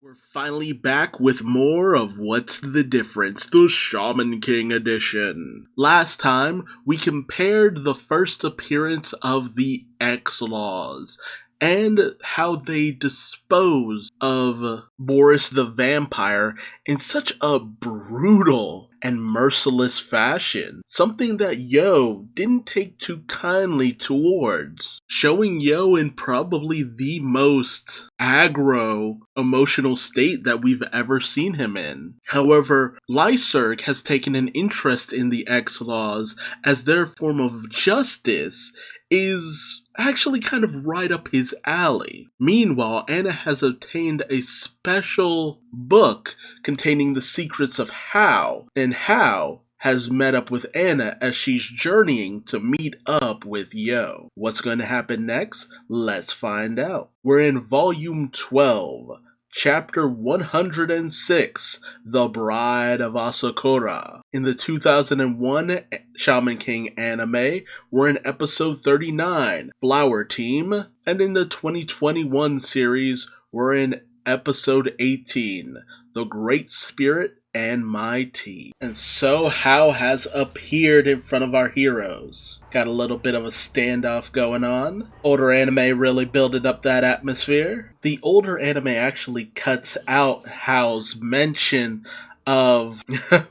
We're finally back with more of What's the Difference, the Shaman King edition. Last time, we compared the first appearance of the X-Laws and how they dispose of Boris the Vampire in such a brutal and merciless fashion, something that Yo didn't take too kindly towards, showing Yo in probably the most aggro emotional state that we've ever seen him in. However, Lyserg has taken an interest in the X-Laws as their form of justice is actually kind of right up his alley. Meanwhile, Anna has obtained a special book containing the secrets of How, and How has met up with Anna as she's journeying to meet up with Yo. What's going to happen next? Let's find out. We're in Volume 12, Chapter 106, The Bride of Asakura. In the 2001 Shaman King anime, we're in episode 39, Flower Team, and in the 2021 series, we're in episode 18, The Great Spirit and My Tea. And so How has appeared in front of our heroes. Got a little bit of a standoff going on. Older anime really building up that atmosphere. The older anime actually cuts out Hao's mention of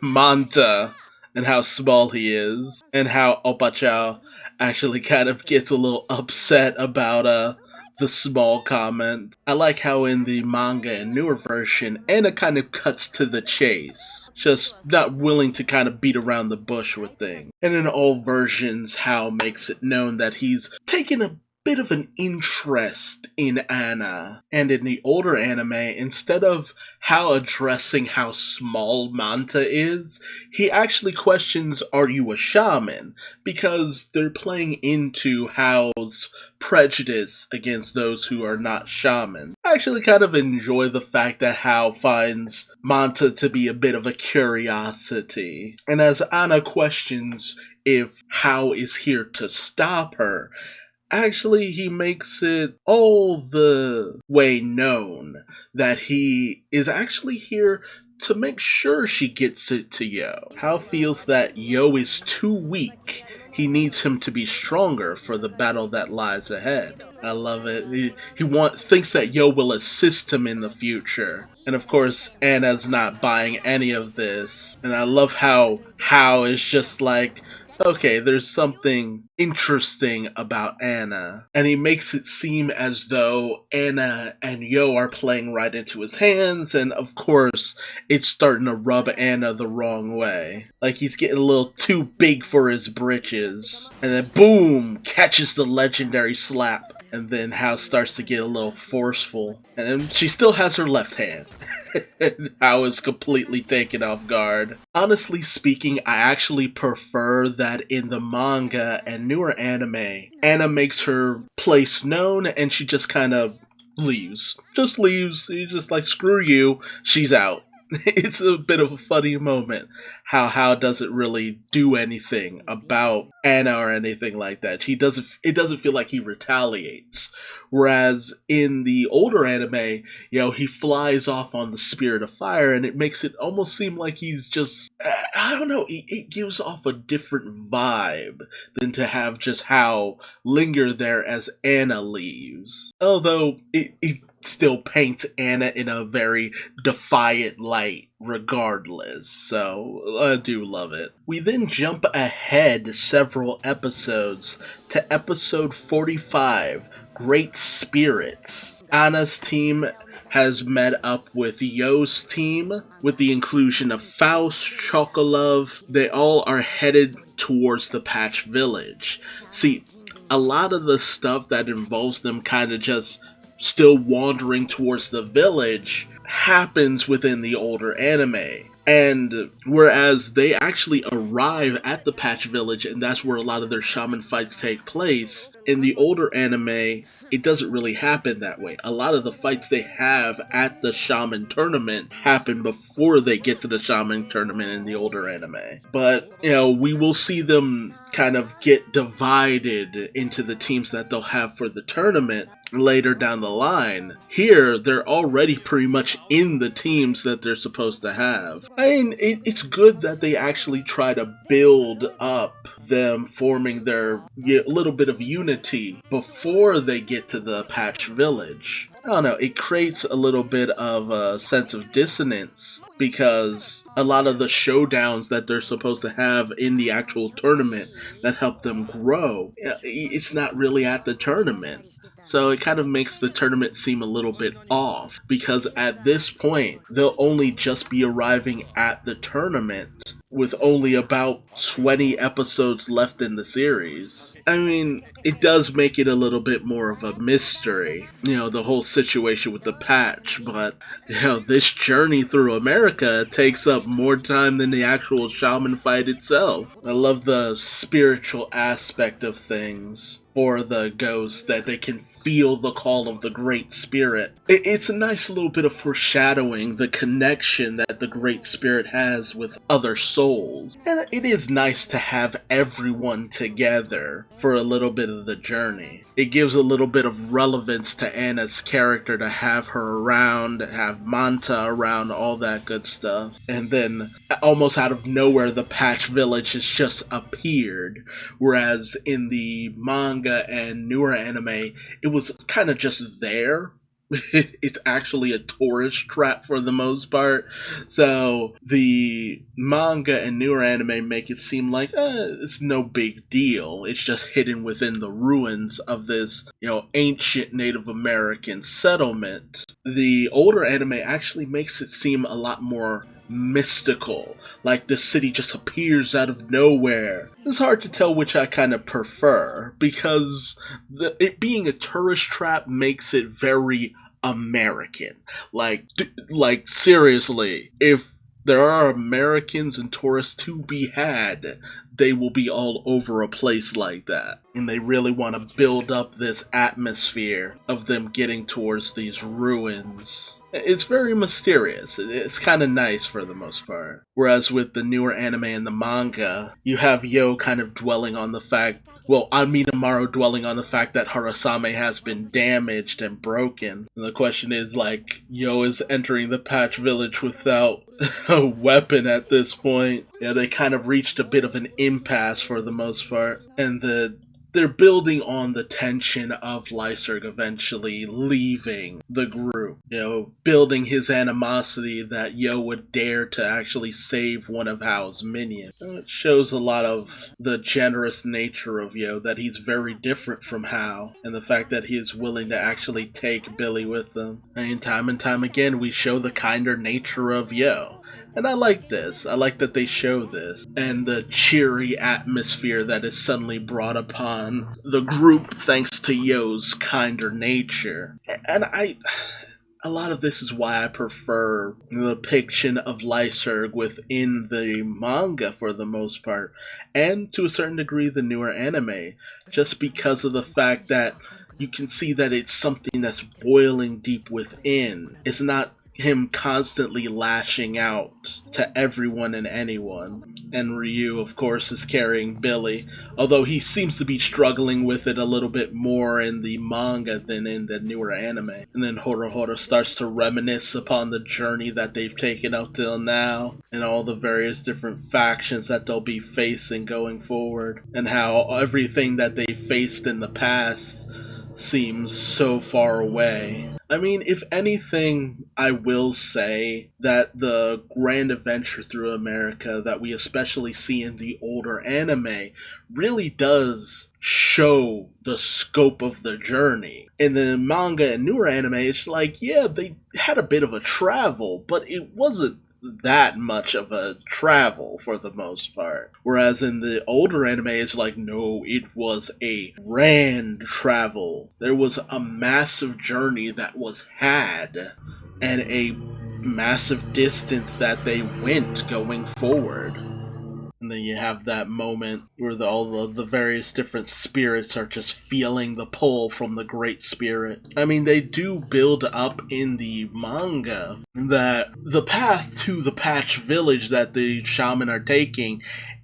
Manta and how small he is, and how Opachao actually kind of gets a little upset about the small comment. I like how in the manga and newer version, Anna kind of cuts to the chase, just not willing to kind of beat around the bush with things. And in all versions, Hao makes it known that he's taken a bit of an interest in Anna. And in the older anime, instead of Hao addressing how small Manta is, he actually questions, "Are you a shaman?" Because they're playing into Hao's prejudice against those who are not shaman. I actually kind of enjoy the fact that Hao finds Manta to be a bit of a curiosity. And as Anna questions if Hao is here to stop her, actually, he makes it all the way known that he is actually here to make sure she gets it to Yo. Hao feels that Yo is too weak. He needs him to be stronger for the battle that lies ahead. I love it. He thinks that Yo will assist him in the future. And of course, Anna's not buying any of this. And I love how Hao is just like, okay, there's something interesting about Anna. And he makes it seem as though Anna and Yo are playing right into his hands, and of course, it's starting to rub Anna the wrong way. Like he's getting a little too big for his britches. And then boom! Catches the legendary slap. And then Hao starts to get a little forceful. And then she still has her left hand. Hao is completely taken off guard. Honestly speaking, I actually prefer that in the manga and newer anime, Anna makes her place known and she just kind of leaves. Just leaves. She's just like, screw you, she's out. It's a bit of a funny moment. How doesn't really do anything about Anna or anything like that. It doesn't feel like he retaliates. Whereas in the older anime, he flies off on the Spirit of Fire, and it makes it almost seem like he's just, I don't know, it gives off a different vibe than to have just Hao linger there as Anna leaves. Although it still paints Anna in a very defiant light regardless, so I do love it. We then jump ahead several episodes to episode 45, Great Spirits. Anna's team has met up with Yo's team. With the inclusion of Faust, Chocolove, they all are headed towards the Patch Village. See, a lot of the stuff that involves them kind of just still wandering towards the village happens within the older anime. And whereas they actually arrive at the Patch Village, and that's where a lot of their shaman fights take place, in the older anime, it doesn't really happen that way. A lot of the fights they have at the shaman tournament happen before they get to the shaman tournament in the older anime. But, we will see them kind of get divided into the teams that they'll have for the tournament. later down the line. Here, they're already pretty much in the teams that they're supposed to have. I mean, it's good that they actually try to build up them forming their little bit of unity before they get to the Patch Village. I don't know, it creates a little bit of a sense of dissonance because a lot of the showdowns that they're supposed to have in the actual tournament that help them grow, it's not really at the tournament. So it kind of makes the tournament seem a little bit off because at this point, they'll only just be arriving at the tournament with only about 20 episodes left in the series. I mean, it does make it a little bit more of a mystery, the whole situation with the patch, but, this journey through America takes up more time than the actual Shaman fight itself. I love the spiritual aspect of things for the ghosts, that they can feel the call of the Great Spirit. It's a nice little bit of foreshadowing the connection that the Great Spirit has with other souls. And it is nice to have everyone together for a little bit of the journey. It gives a little bit of relevance to Anna's character to have her around, have Manta around, all that good stuff. And then, almost out of nowhere, the Patch Village has just appeared. Whereas in the manga and newer anime, it was kind of just there. It's actually a tourist trap for the most part. So the manga and newer anime make it seem like it's no big deal. It's just hidden within the ruins of this, ancient Native American settlement. The older anime actually makes it seem a lot more mystical, like the city just appears out of nowhere. It's hard to tell which I kind of prefer, because it being a tourist trap makes it very American. Like seriously, if there are Americans and tourists to be had, they will be all over a place like that. And they really want to build up this atmosphere of them getting towards these ruins. It's very mysterious. It's kind of nice for the most part. Whereas with the newer anime and the manga, you have Yo kind of dwelling on the fact, Minamaru dwelling on the fact that Harasame has been damaged and broken. And the question is, Yo is entering the Patch Village without a weapon at this point. They kind of reached a bit of an impasse for the most part. And they're building on the tension of Lyserg eventually leaving the group, building his animosity that Yo would dare to actually save one of Hao's minions. It shows a lot of the generous nature of Yo, that he's very different from Hao, and the fact that he is willing to actually take Billy with them. And time again, we show the kinder nature of Yo. And I like this. I like that they show this. And the cheery atmosphere that is suddenly brought upon the group thanks to Yo's kinder nature. And a lot of this is why I prefer the depiction of Lyserg within the manga for the most part. And to a certain degree the newer anime. Just because of the fact that you can see that it's something that's boiling deep within. It's not him constantly lashing out to everyone and anyone. And Ryu, of course, is carrying Billy, although he seems to be struggling with it a little bit more in the manga than in the newer anime. And then Horohoro starts to reminisce upon the journey that they've taken up till now, and all the various different factions that they'll be facing going forward, and how everything that they faced in the past seems so far away. I mean, if anything, I will say that the grand adventure through America that we especially see in the older anime really does show the scope of the journey. In the manga and newer anime, it's they had a bit of a travel, but it wasn't that much of a travel for the most part. Whereas in the older anime, it's no, it was a grand travel. There was a massive journey that was had, and a massive distance that they went going forward. And then you have that moment where all the various different spirits are just feeling the pull from the Great Spirit. I mean, they do build up in the manga that the path to the Patch Village that the Shaman are taking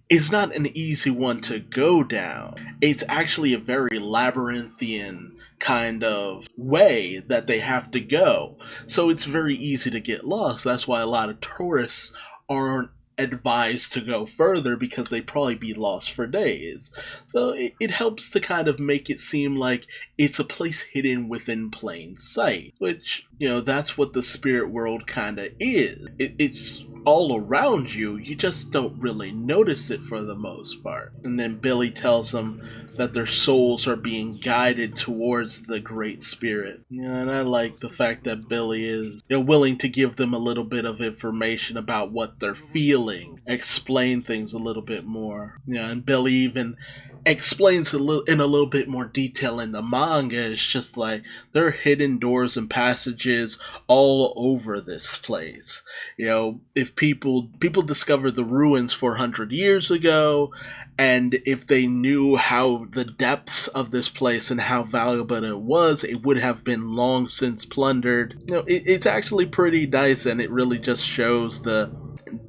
is not an easy one to go down. It's actually a very labyrinthian kind of way that they have to go. So it's very easy to get lost. That's why a lot of tourists aren't advised to go further because they'd probably be lost for days. So it helps to kind of make it seem like it's a place hidden within plain sight, which, that's what the spirit world kind of is. It's all around you, you just don't really notice it for the most part. And then Billy tells them that their souls are being guided towards the Great Spirit. And I like the fact that Billy is willing to give them a little bit of information about what they're feeling, explain things a little bit more. And Billy even explains in a little bit more detail in the manga. It's just like there are hidden doors and passages all over this place. If people discovered the ruins 400 years ago, and if they knew how the depths of this place and how valuable it was, it would have been long since plundered. It's actually pretty nice, and it really just shows the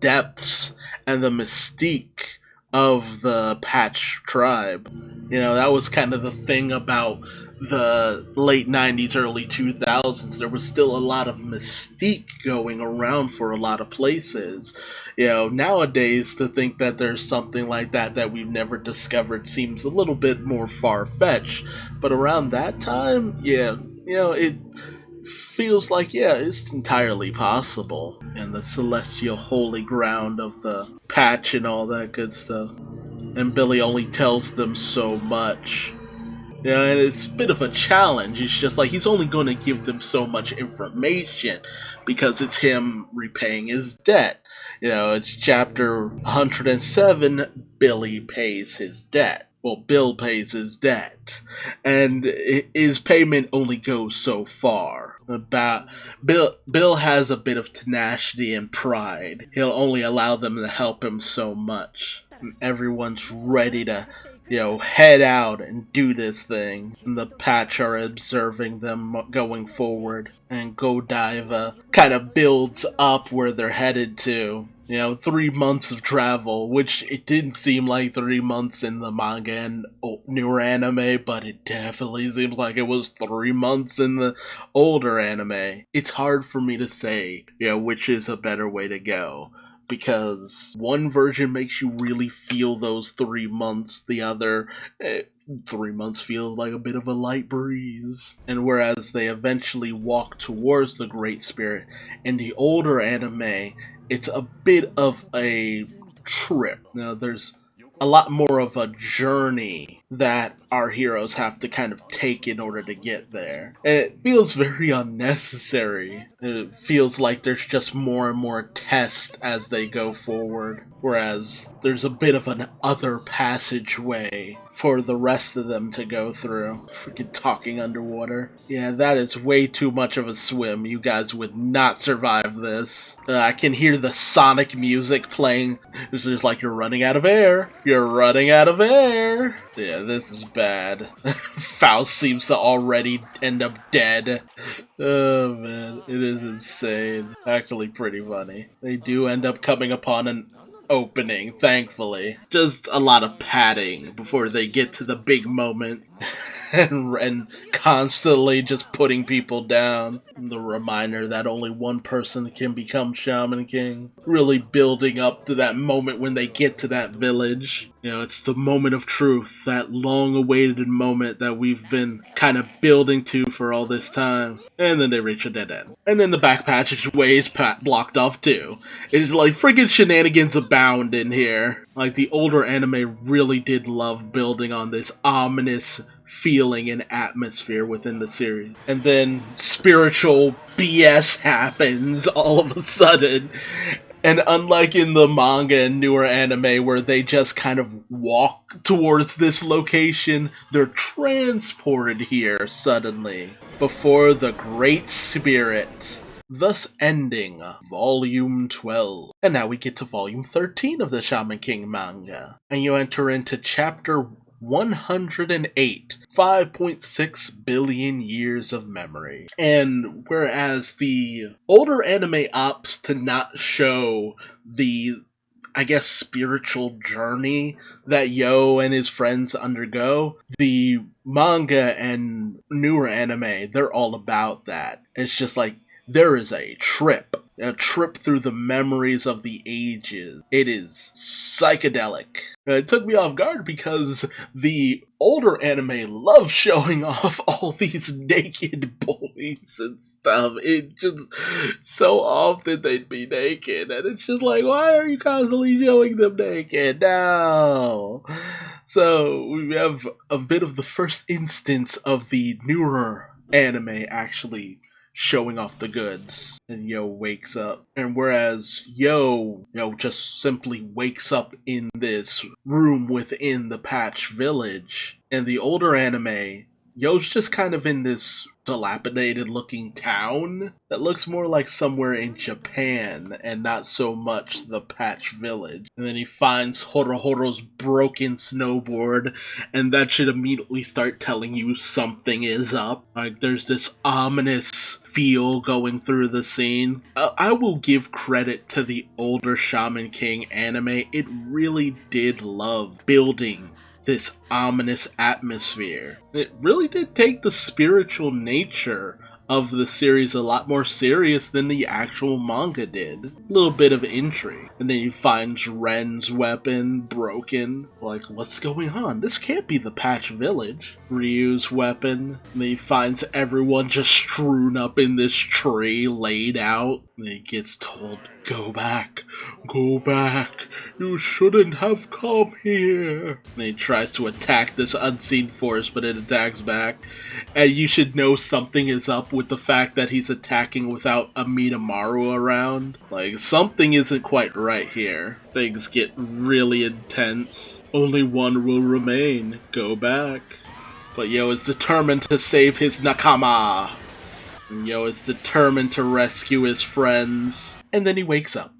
depths and the mystique of the Patch tribe. That was kind of the thing about the late 90s, early 2000s. There was still a lot of mystique going around for a lot of places. Nowadays, to think that there's something like that we've never discovered seems a little bit more far-fetched. But around that time, it feels like, it's entirely possible. And the celestial holy ground of the Patch and all that good stuff. And Billy only tells them so much. And it's a bit of a challenge. It's just like he's only going to give them so much information because it's him repaying his debt. It's chapter 107, Billy pays his debt. Well, Bill pays his debt, and his payment only goes so far. Bill has a bit of tenacity and pride. He'll only allow them to help him so much. And everyone's ready to, head out and do this thing. And the Patch are observing them going forward, and Godiva kind of builds up where they're headed to. 3 months of travel, which it didn't seem like 3 months in the manga and newer anime, but it definitely seems like it was 3 months in the older anime. It's hard for me to say, which is a better way to go, because one version makes you really feel those 3 months, the other, 3 months feels like a bit of a light breeze. And whereas they eventually walk towards the Great Spirit, in the older anime, it's a bit of a trip. There's a lot more of a journey that our heroes have to kind of take in order to get there. And it feels very unnecessary. It feels like there's just more and more tests as they go forward. Whereas there's a bit of an other passageway for the rest of them to go through. Freaking talking underwater. Yeah, that is way too much of a swim. You guys would not survive this. I can hear the sonic music playing. It's just like, you're running out of air. You're running out of air. Yeah, this is bad. Faust seems to already end up dead. Oh man, it is insane. Actually pretty funny. They do end up coming upon an opening, thankfully. Just a lot of padding before they get to the big moment. and constantly just putting people down. The reminder that only one person can become Shaman King. Really building up to that moment when they get to that village. It's the moment of truth, that long-awaited moment that we've been kind of building to for all this time. And then they reach a dead end. And then the back passageway is blocked off too. It's like friggin' shenanigans abound in here. Like, the older anime really did love building on this ominous feeling and atmosphere within the series. And then spiritual BS happens all of a sudden. And unlike in the manga and newer anime where they just kind of walk towards this location, they're transported here suddenly before the Great Spirit. Thus ending Volume 12. And now we get to Volume 13 of the Shaman King manga. And you enter into Chapter 108, 5.6 billion years of memory. And whereas the older anime opts to not show the I guess, spiritual journey that Yo and his friends undergo. The manga and newer anime, they're all about that. It's just like there is a trip through the memories of the ages. It is psychedelic. It took me off guard because the older anime loves showing off all these naked boys and stuff. It just so often they'd be naked, and it's just like, why are you constantly showing them naked? No. So we have a bit of the first instance of the newer anime actually showing off the goods. And Yo wakes up. And whereas Yo just simply wakes up in this room within the Patch Village, in the older anime, Yo's just kind of in this dilapidated looking town that looks more like somewhere in Japan and not so much the Patch Village. And then he finds Horohoro's broken snowboard, and that should immediately start telling you something is up. Like, there's this ominous feel going through the scene. I will give credit to the older Shaman King anime. It really did love building this ominous atmosphere. It really did take the spiritual nature of the series a lot more serious than the actual manga did. A little bit of intrigue. And then he finds Ren's weapon broken. Like, what's going on? This can't be the Patch Village. Ryu's weapon. And then he finds everyone just strewn up in this tree, laid out. And he gets told, go back. Go back. You shouldn't have come here. And he tries to attack this unseen force, but it attacks back. And you should know something is up with the fact that he's attacking without a Minamaru around. Like, something isn't quite right here. Things get really intense. Only one will remain. Go back. But Yo is determined to save his nakama. And Yo is determined to rescue his friends. And then he wakes up.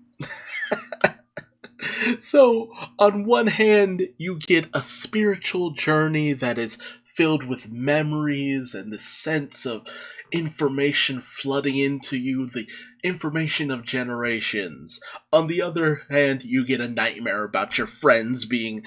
So, on one hand, you get a spiritual journey that is filled with memories and the sense of information flooding into you, the information of generations. On the other hand, you get a nightmare about your friends being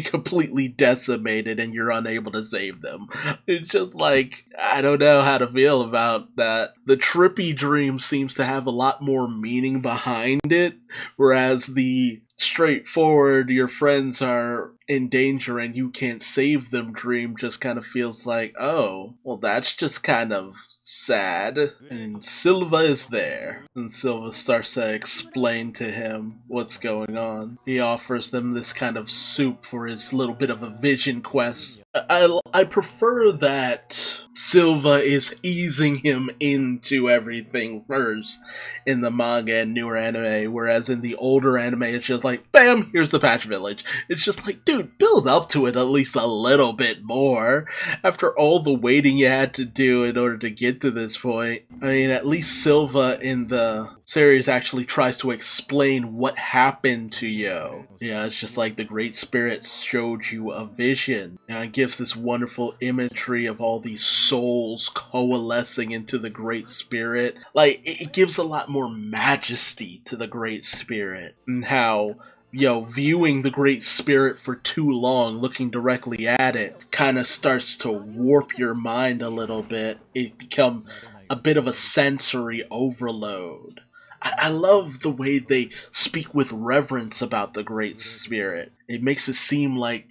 completely decimated and you're unable to save them. It's just like, I don't know how to feel about that. The trippy dream seems to have a lot more meaning behind it, whereas the straightforward, your friends are in danger and you can't save them dream just kind of feels like, oh, well, that's just kind of sad. And Silva is there, and Silva starts to explain to him what's going on. He offers them this kind of soup for his little bit of a vision quest. I prefer that Silva is easing him into everything first in the manga and newer anime, whereas in the older anime it's just like, bam, here's the Patch Village. It's just like, dude, build up to it at least a little bit more. After all the waiting you had to do in order to get to this point. I mean, at least Silva in the series actually tries to explain what happened to Yo. Yeah, it's just like the Great Spirit showed you a vision. It gives this wonderful imagery of all these souls coalescing into the Great Spirit. Like, it gives a lot more majesty to the Great Spirit. And how, viewing the Great Spirit for too long, looking directly at it, kind of starts to warp your mind a little bit. It becomes a bit of a sensory overload. I love the way they speak with reverence about the Great Spirit. It makes it seem like,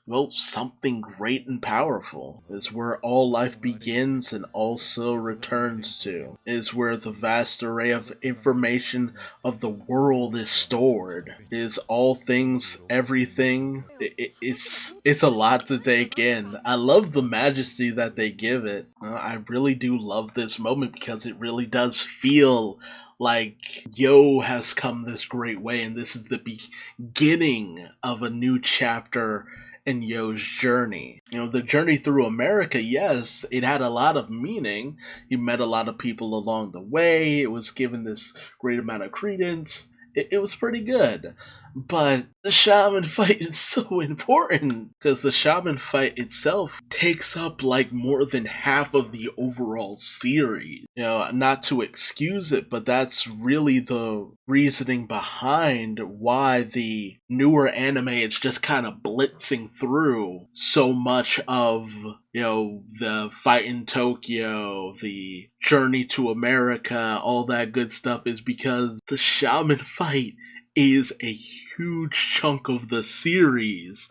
well, something great and powerful is where all life begins and also returns to, is where the vast array of information of the world is stored, is all things, everything. It's a lot to take in. I love the majesty that they give it. I really do love this moment because it really does feel like Yo has come this great way and this is the beginning of a new chapter in Yo's journey. The journey through America, yes, it had a lot of meaning. He met a lot of people along the way. It was given this great amount of credence. It was pretty good. But the shaman fight is so important because the shaman fight itself takes up like more than half of the overall series. You know, not to excuse it, but that's really the reasoning behind why the newer anime is just kind of blitzing through so much of, you know, the fight in Tokyo, the journey to America, all that good stuff is because the shaman fight is a huge chunk of the series,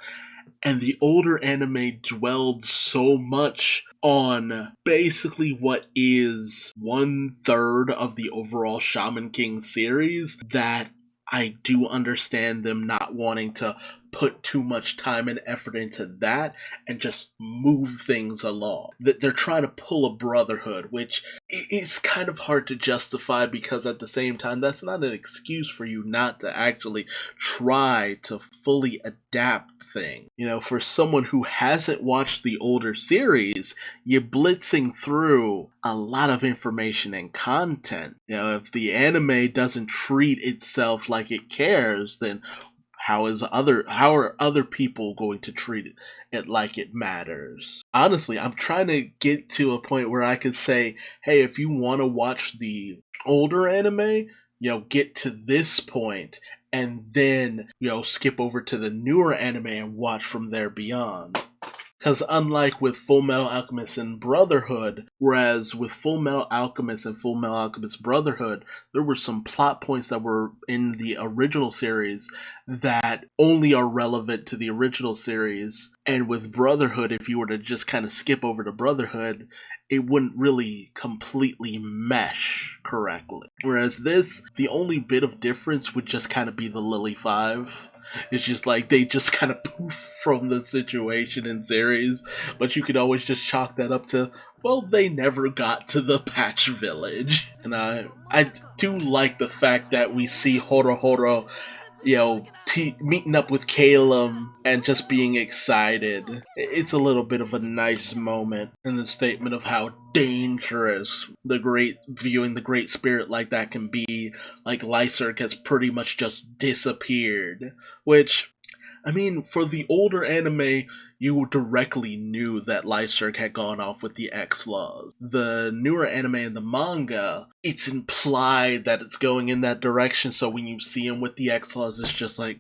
and the older anime dwelled so much on basically what is 1/3 of the overall Shaman King series that I do understand them not wanting to put too much time and effort into that and just move things along. That they're trying to pull a Brotherhood, which is kind of hard to justify because at the same time, that's not an excuse for you not to actually try to fully adapt thing. You know, for someone who hasn't watched the older series, you're blitzing through a lot of information and content. You know, if the anime doesn't treat itself like it cares, then how are other people going to treat it like it matters? Honestly, I'm trying to get to a point where I could say, hey, if you want to watch the older anime, you know, get to this point and then, you know, skip over to the newer anime and watch from there beyond. Because unlike with Full Metal Alchemist and Brotherhood, whereas with Full Metal Alchemist and Full Metal Alchemist Brotherhood, there were some plot points that were in the original series that only are relevant to the original series. And with Brotherhood, if you were to just kind of skip over to Brotherhood, it wouldn't really completely mesh correctly. Whereas this, the only bit of difference would just kind of be the Lily 5. It's just like they just kind of poof from the situation in series, but you could always just chalk that up to, well, they never got to the Patch Village. And I do like the fact that we see Horo Horo, you know, meeting up with Calum and just being excited. It's a little bit of a nice moment in the statement of how dangerous viewing the Great Spirit like that can be. Like Lyserg has pretty much just disappeared, which, I mean, for the older anime, you directly knew that Lyserg had gone off with the X-Laws. The newer anime and the manga, it's implied that it's going in that direction, so when you see him with the X-Laws, it's just like,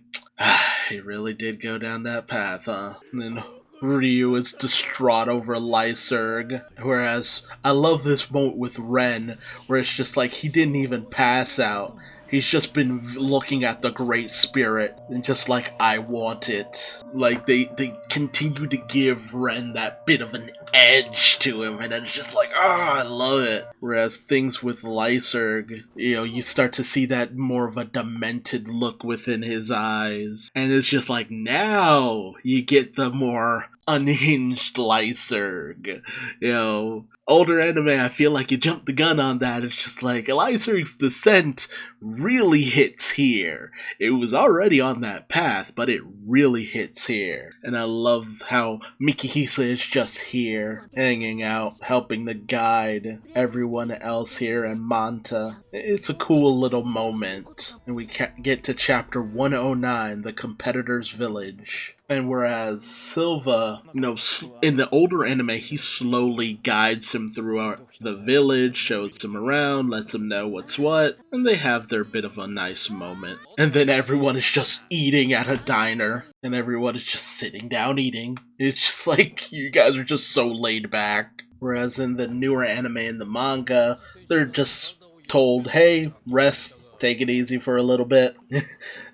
he really did go down that path, huh? And then Ryu is distraught over Lyserg, whereas I love this moment with Ren, where it's just like he didn't even pass out. He's just been looking at the Great Spirit and just like, I want it. Like, they continue to give Ren that bit of an edge to him, and it's just like, I love it. Whereas things with Lyserg, you know, you start to see that more of a demented look within his eyes. And it's just like, now you get the more unhinged Lyserg. You know, older anime, I feel like you jumped the gun on that. It's just like, Lyserg's descent really hits here. It was already on that path, but it really hits here. And I love how Mikihisa is just here, hanging out, helping to guide everyone else here, and Manta. It's a cool little moment. And we get to chapter 109, The Competitor's Village. And whereas Silva, you know, in the older anime, he slowly guides him throughout the village, shows him around, lets him know what's what, and they have their bit of a nice moment. And then everyone is just eating at a diner, and everyone is just sitting down eating. It's just like, you guys are just so laid back. Whereas in the newer anime and the manga, they're just told, hey, rest, take it easy for a little bit.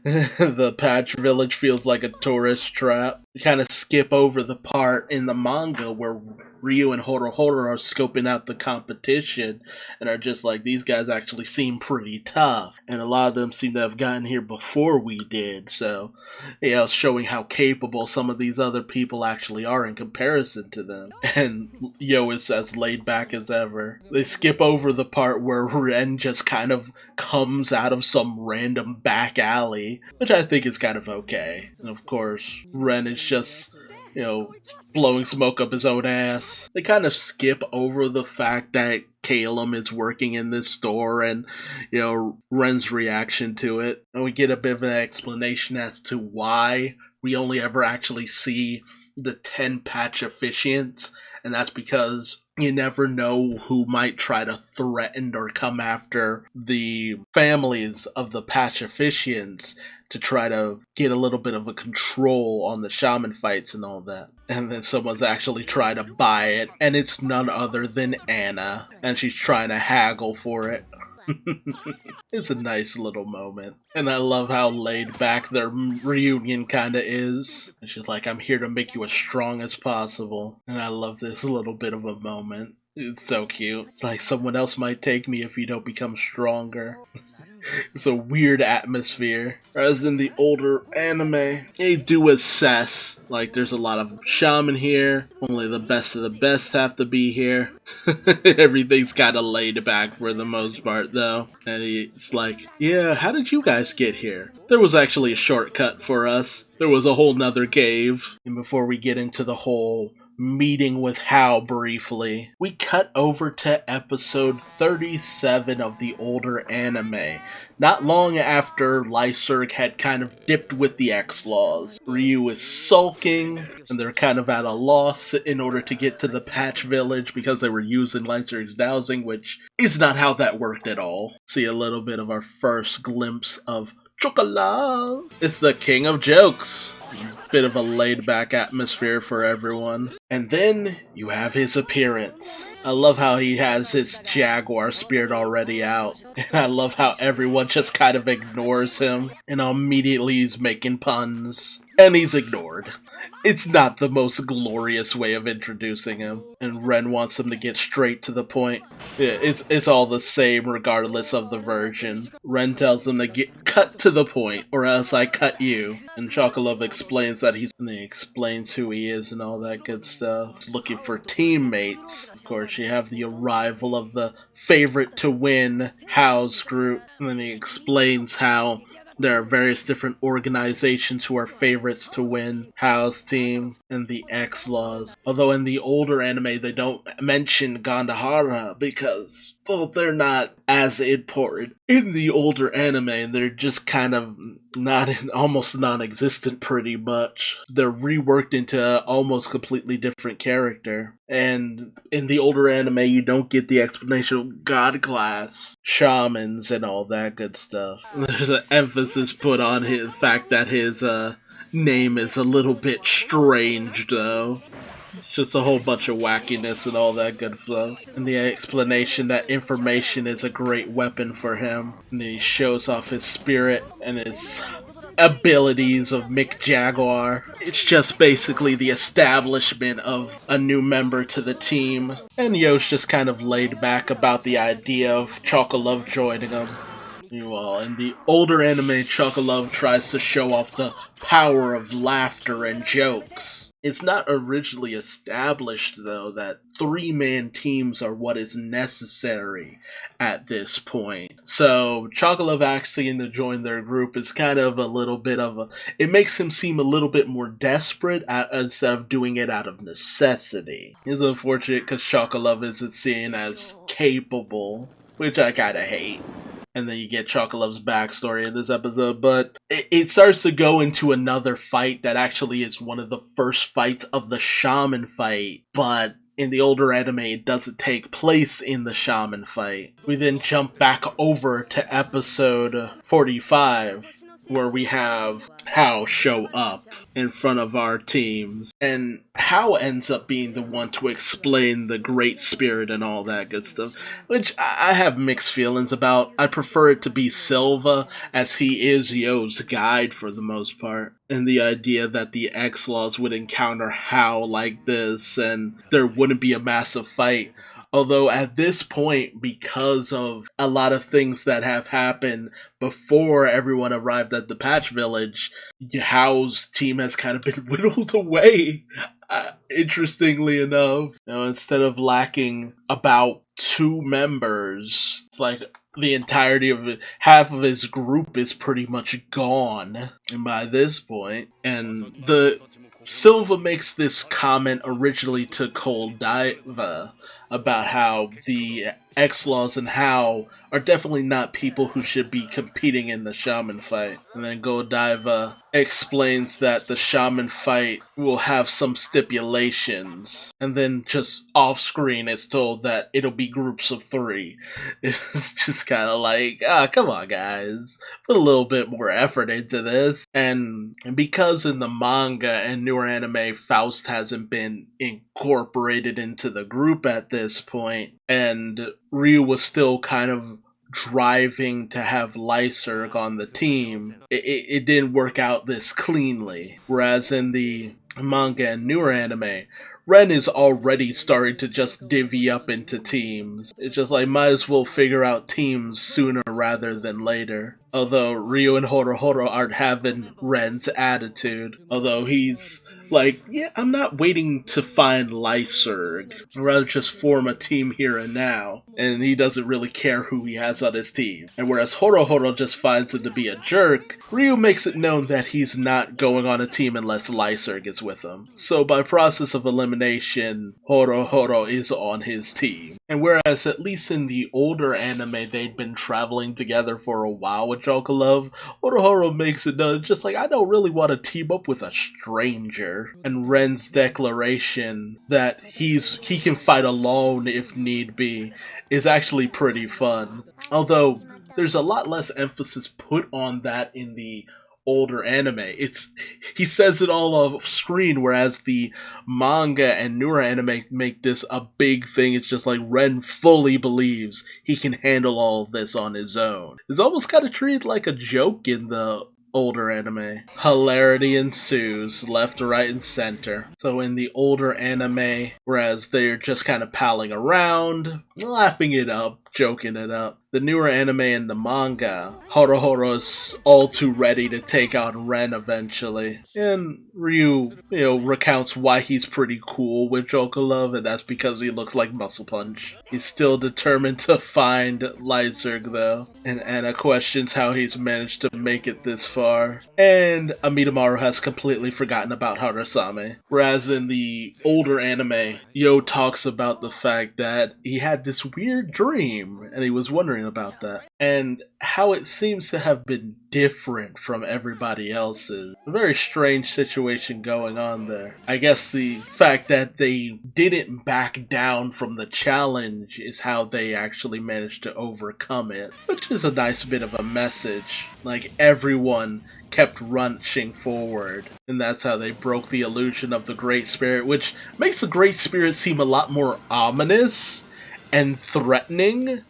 The Patch Village feels like a tourist trap. You kind of skip over the part in the manga where Ryu and Horo Horo are scoping out the competition and are just like, these guys actually seem pretty tough. And a lot of them seem to have gotten here before we did. So, you know, showing how capable some of these other people actually are in comparison to them. And Yo is as laid back as ever. They skip over the part where Ren just kind of comes out of some random back alley, which I think is kind of okay. And of course, Ren is just blowing smoke up his own ass. They kind of skip over the fact that Calum is working in this store and, Ren's reaction to it. And we get a bit of an explanation as to why we only ever actually see the 10 patch officiants, and that's because you never know who might try to threaten or come after the families of the patch officiants to try to get a little bit of a control on the shaman fights and all that. And then someone's actually trying to buy it, and it's none other than Anna, and she's trying to haggle for it. It's a nice little moment. And I love how laid back their reunion kinda is. And she's like, I'm here to make you as strong as possible. And I love this little bit of a moment. It's so cute. It's like someone else might take me if you don't become stronger. It's a weird atmosphere. Whereas in the older anime, they do assess. Like, there's a lot of shaman here. Only the best of the best have to be here. Everything's kind of laid back for the most part, though. And it's like, yeah, how did you guys get here? There was actually a shortcut for us. There was a whole nother cave. And before we get into the whole meeting with Hal briefly, we cut over to episode 37 of the older anime, not long after Lyserg had kind of dipped with the X-Laws. Ryu is sulking, and they're kind of at a loss in order to get to the Patch Village because they were using Lyserg's dowsing, which is not how that worked at all. See a little bit of our first glimpse of Chocolat. It's the king of jokes. Bit of a laid-back atmosphere for everyone. And then you have his appearance. I love how he has his jaguar spirit already out. And I love how everyone just kind of ignores him. And immediately he's making puns. And he's ignored. It's not the most glorious way of introducing him. And Ren wants him to get straight to the point. It's all the same regardless of the version. Ren tells him to get cut to the point, or else I cut you. And Chocolove explains that he explains who he is and all that good stuff. He's looking for teammates. Of course, you have the arrival of the favorite to win House group. And then he explains how there are various different organizations who are favorites to win House team and the X-Laws. Although in the older anime they don't mention Gandhara because, well, they're not as important. In the older anime, they're just kind of almost non-existent pretty much. They're reworked into almost completely different character. And in the older anime, you don't get the explanation of God class, shamans, and all that good stuff. There's an emphasis put on his fact that his name is a little bit strange, though. Just a whole bunch of wackiness and all that good stuff. And the explanation that information is a great weapon for him. And then he shows off his spirit and his abilities of Mick Jaguar. It's just basically the establishment of a new member to the team. And Yo's just kind of laid back about the idea of Chocolove joining him. Well, in the older anime, Chocolove tries to show off the power of laughter and jokes. It's not originally established, though, that 3-man teams are what is necessary at this point. So, Chocolove asking to join their group is kind of a little bit of a... It makes him seem a little bit more desperate instead of doing it out of necessity. It's unfortunate because Chocolove isn't seen as capable, which I kind of hate. And then you get Chocolove's backstory in this episode, but it starts to go into another fight that actually is one of the first fights of the Shaman fight, but in the older anime it doesn't take place in the Shaman fight. We then jump back over to episode 45, where we have Hao show up in front of our teams. And Hao ends up being the one to explain the Great Spirit and all that good stuff, which I have mixed feelings about. I prefer it to be Silva, as he is Yo's guide for the most part. And the idea that the X-Laws would encounter Hao like this and there wouldn't be a massive fight. Although at this point, because of a lot of things that have happened before everyone arrived at the Patch Village, Hao's team has kind of been whittled away. Interestingly enough, instead of lacking about 2 members, it's like the entirety of it, half of his group is pretty much gone. And by this point, and the Silva makes this comment originally to Koldiva about how the X-Laws and how are definitely not people who should be competing in the Shaman fight. And then Godiva explains that the Shaman fight will have some stipulations. And then just off screen it's told that it'll be groups of 3. It's just kind of like, come on guys. Put a little bit more effort into this. And because in the manga and newer anime, Faust hasn't been incorporated into the group at this point, and Ryu was still kind of driving to have Lyserg on the team, it didn't work out this cleanly. Whereas in the manga and newer anime, Ren is already starting to just divvy up into teams. It's just like, might as well figure out teams sooner rather than later. Although Ryu and Horohoro aren't having Ren's attitude. Although he's like, yeah, I'm not waiting to find Lyserg. I'd rather just form a team here and now. And he doesn't really care who he has on his team. And whereas Horohoro just finds him to be a jerk, Ryu makes it known that he's not going on a team unless Lyserg is with him. So by process of elimination, Horohoro is on his team. And whereas at least in the older anime they'd been traveling together for a while with Jokolov, Horohoro makes it known just like, I don't really want to team up with a stranger. And Ren's declaration that he can fight alone if need be is actually pretty fun. Although there's a lot less emphasis put on that in the older anime. He says it all off screen, whereas the manga and newer anime make this a big thing. It's just like Ren fully believes he can handle all of this on his own. It's almost kind of treated like a joke in the older anime. Hilarity ensues, left, right, and center. So in the older anime, whereas they're just kind of palling around, laughing it up, joking it up. The newer anime and the manga, Horohoro's all too ready to take on Ren eventually. And Ryu, recounts why he's pretty cool with Jokolov, and that's because he looks like Muscle Punch. He's still determined to find Lyserg though, and Anna questions how he's managed to make it this far. And Amidamaru has completely forgotten about Harasame. Whereas in the older anime, Yo talks about the fact that he had this weird dream, and he was wondering about that, and how it seems to have been different from everybody else's. A very strange situation going on there. I guess the fact that they didn't back down from the challenge is how they actually managed to overcome it, which is a nice bit of a message. Like, everyone kept rushing forward, and that's how they broke the illusion of the Great Spirit, which makes the Great Spirit seem a lot more ominous and threatening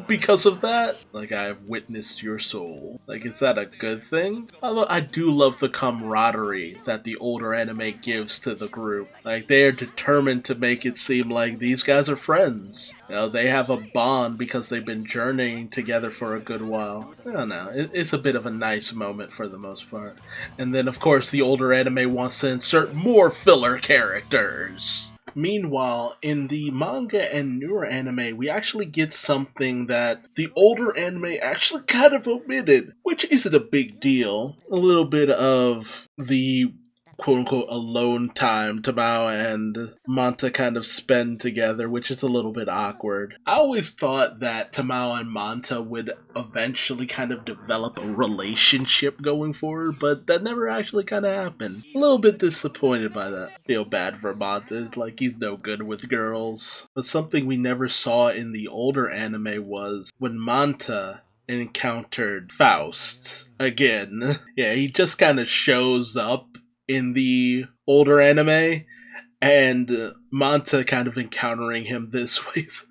because of that. Like, I have witnessed your soul. Like, is that a good thing? Although I do love the camaraderie that the older anime gives to the group. Like, they are determined to make it seem like these guys are friends. They have a bond because they've been journeying together for a good while. I don't know, it's a bit of a nice moment for the most part. And then, of course, the older anime wants to insert more filler characters. Meanwhile, in the manga and newer anime, we actually get something that the older anime actually kind of omitted, which isn't a big deal. A little bit of the quote-unquote alone time Tamao and Manta kind of spend together, which is a little bit awkward. I always thought that Tamao and Manta would eventually kind of develop a relationship going forward, but that never actually kind of happened. A little bit disappointed by that. Feel bad for Manta, like he's no good with girls. But something we never saw in the older anime was when Manta encountered Faust again. Yeah, he just kind of shows up in the older anime, and Manta kind of encountering him this way is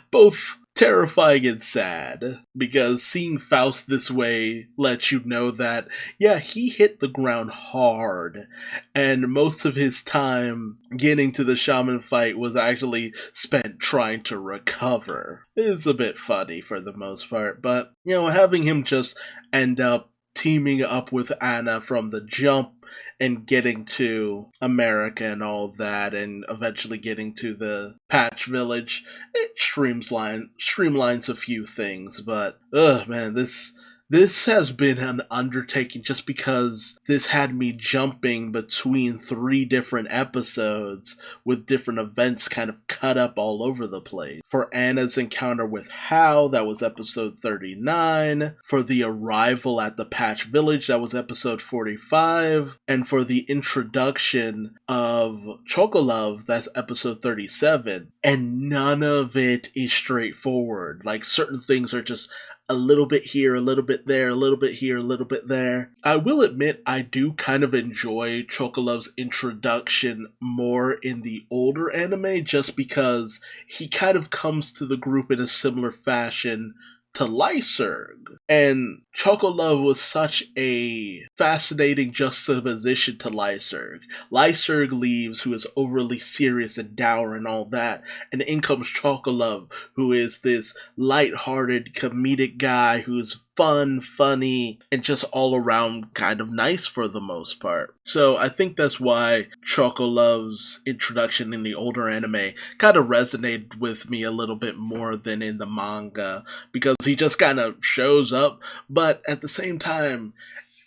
both terrifying and sad, because seeing Faust this way lets you know that, yeah, he hit the ground hard, and most of his time getting to the Shaman fight was actually spent trying to recover. It's a bit funny for the most part, but, having him just end up teaming up with Anna from the jump and getting to America and all of that, and eventually getting to the Patch Village, it streamlines a few things, but man, this This has been an undertaking just because this had me jumping between three different episodes with different events kind of cut up all over the place. For Anna's encounter with Hal, that was episode 39. For the arrival at the Patch Village, that was episode 45. And for the introduction of Chocolove, that's episode 37. And none of it is straightforward. Like, certain things are just a little bit here, a little bit there, a little bit here, a little bit there. I will admit I do kind of enjoy Chocolove's introduction more in the older anime just because he kind of comes to the group in a similar fashion to Lyserg. And Chocolove was such a fascinating juxtaposition to Lyserg. Lyserg leaves, who is overly serious and dour and all that, and in comes Chocolove, who is this light-hearted, comedic guy who's fun, funny, and just all around kind of nice for the most part. So I think that's why Chocolove's introduction in the older anime kind of resonated with me a little bit more than in the manga, because he just kind of shows up, but at the same time,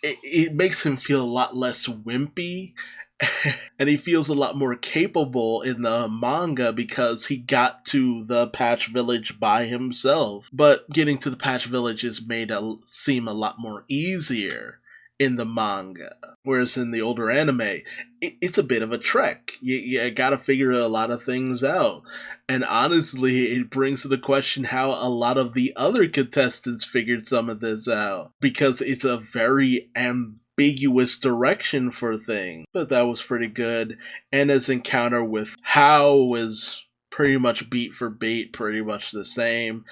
it makes him feel a lot less wimpy. And he feels a lot more capable in the manga because he got to the Patch Village by himself. But getting to the Patch Village is made seem a lot more easier in the manga. Whereas in the older anime, it's a bit of a trek. You gotta figure a lot of things out. And honestly, it brings to the question how a lot of the other contestants figured some of this out. Because it's a very ambiguous direction for things. But that was pretty good. Anna's encounter with Hao was pretty much beat for beat, pretty much the same.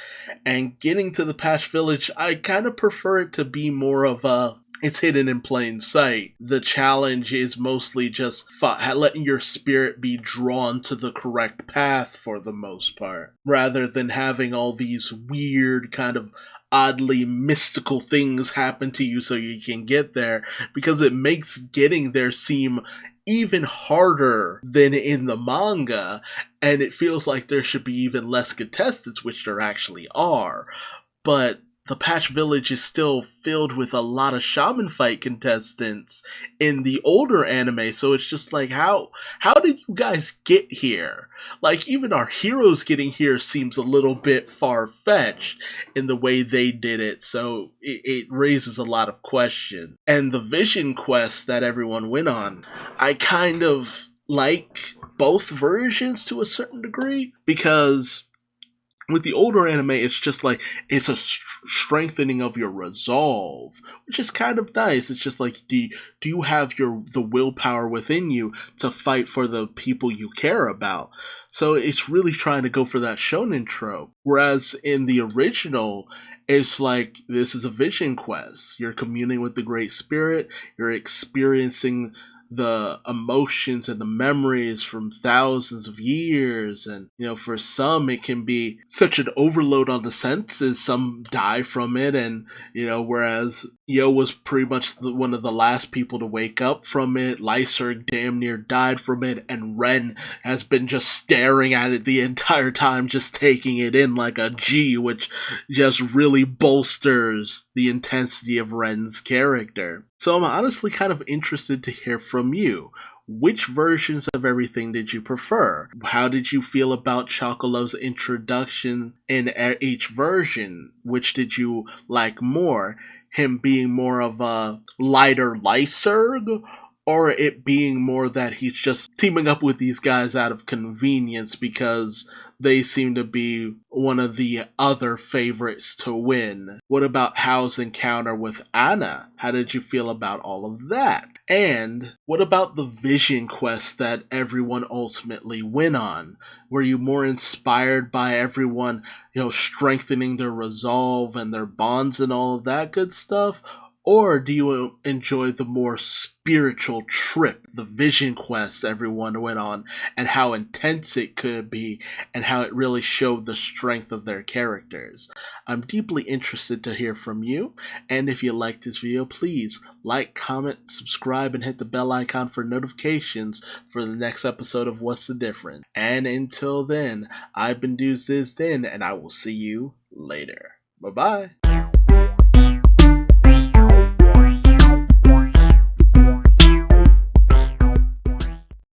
And getting to the Patch Village, I kind of prefer it to be more of a it's hidden in plain sight. The challenge is mostly just letting your spirit be drawn to the correct path for the most part, rather than having all these weird kind of oddly mystical things happen to you so you can get there, because it makes getting there seem even harder than in the manga, and it feels like there should be even less contestants, which there actually are. But the Patch Village is still filled with a lot of Shaman fight contestants in the older anime, so it's just like, how did you guys get here? Like, even our heroes getting here seems a little bit far-fetched in the way they did it, so it raises a lot of questions. And the Vision Quest that everyone went on, I kind of like both versions to a certain degree, because with the older anime, it's just like, it's a strengthening of your resolve, which is kind of nice. It's just like, do you have the willpower within you to fight for the people you care about? So it's really trying to go for that shonen trope. Whereas in the original, it's like, this is a vision quest. You're communing with the Great Spirit. You're experiencing the emotions and the memories from thousands of years, and for some it can be such an overload on the senses, some die from it, and whereas Yo was pretty much one of the last people to wake up from it, Lyserg damn near died from it, and Ren has been just staring at it the entire time, just taking it in like a G, which just really bolsters the intensity of Ren's character. So I'm honestly kind of interested to hear from you. Which versions of everything did you prefer? How did you feel about Chocolove's introduction in each version? Which did you like more? Him being more of a lighter Lyserg, or it being more that he's just teaming up with these guys out of convenience because they seem to be one of the other favorites to win? What about Hao's encounter with Anna? How did you feel about all of that? And what about the vision quest that everyone ultimately went on? Were you more inspired by everyone, strengthening their resolve and their bonds and all of that good stuff? Or do you enjoy the more spiritual trip, the vision quest everyone went on, and how intense it could be, and how it really showed the strength of their characters? I'm deeply interested to hear from you, and if you liked this video, please like, comment, subscribe, and hit the bell icon for notifications for the next episode of What's the Difference. And until then, I've been Duuz-Diz-Din, and I will see you later. Bye-bye.